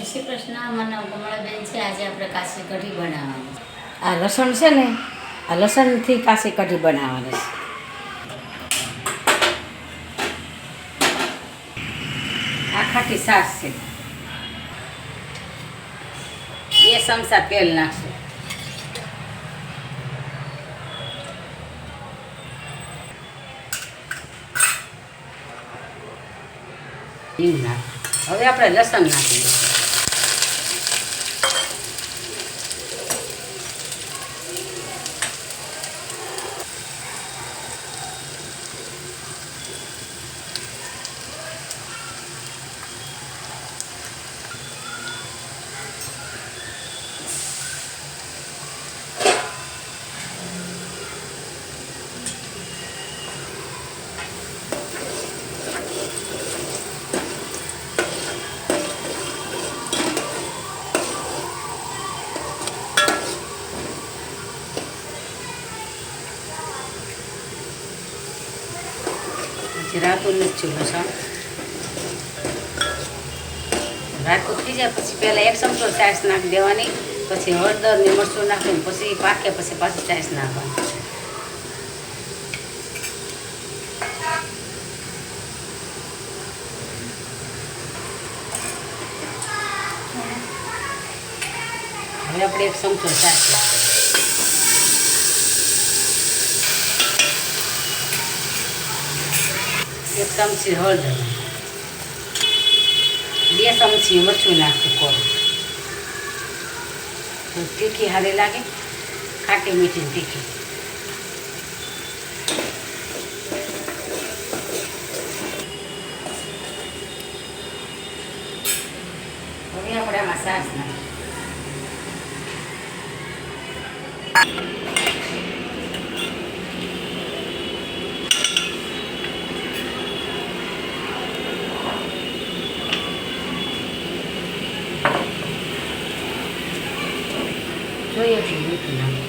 જય શ્રી કૃષ્ણ. મારું નામ કમળાબેન છે. આજે આપણે કાચી કઢી બનાવવાની. આ લસણ છે ને, આ લસણથી કાચી કઢી બનાવવાની છે. આ ખાટી છાશ છે. 2 ચમચા તેલ નાખશું. હવે આપણે લસણ નાખી દઈશું. રાતું નથી લસણ રાતું થઈ જાય પછી પહેલાં 1 ચમચો છાશ નાખી દેવાની, પછી હળદર ને મરચું નાખીને પછી પાકે પછી પાછી છાશ નાખવાની. હવે આપણે 1 ચમચો છાશ નાખીએ. 1 ચમચી હળદર, 2 ચમચી મરચું નાખશું કોરું. તો તીખી સારી લાગે, ખાટી મીઠી તીખી. હવે આપણે આમાં છાશ નાખીએ. જોઈએ એટલું મીઠું નાખીએ.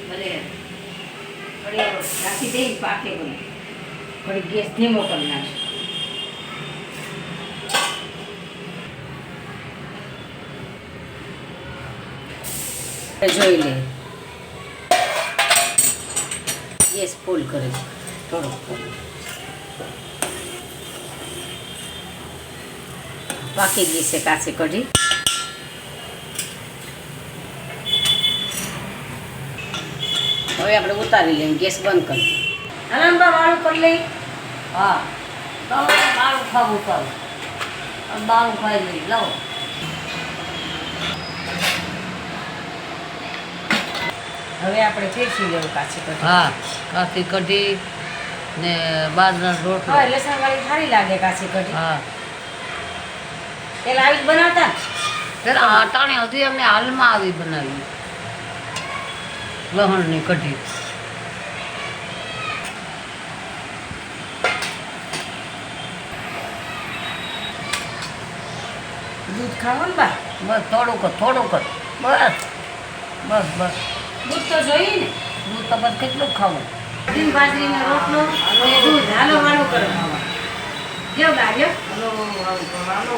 ભલે થોડી રાખી દઈ પાકે બને, થોડી ગેસ ધીમો કરી નાખશું. જોઈ લે ગેસ ફૂલ કરે છે થોડોક. પાકી ગઈ છે કાચી કઢી. હવે આપણે ઉતારી લઈએ, ગેસ બંધ કરી. હલંબા વાળું કરી લઈ. હા બાળું ખાવું ખાવું બાળું ખાઈ લઈ લાવો. હવે આપણે ફેરસી લેવું કાચી કઢી. હા, કાચી કઢી ને બાજરાનો રોટલો. હા, લસણ વાળી સારી લાગે કાચી કઢી. હા, પેલા આવી જ બનાવતા ને? પેલા અટાણે હતી અમે હાલમાં આવી બનાવી લસણની કઢી. દૂધ ખાવું ને બા? બસ થોડુંક બસ બસ બસ. દૂધ તો જોઈએ ને. દૂધ તો બસ કેટલું ખાવું. ઘી બાજરીનો રોટલો અને દૂધ હાલો વાળું કરો. કેવું લાગ્યો? હાલો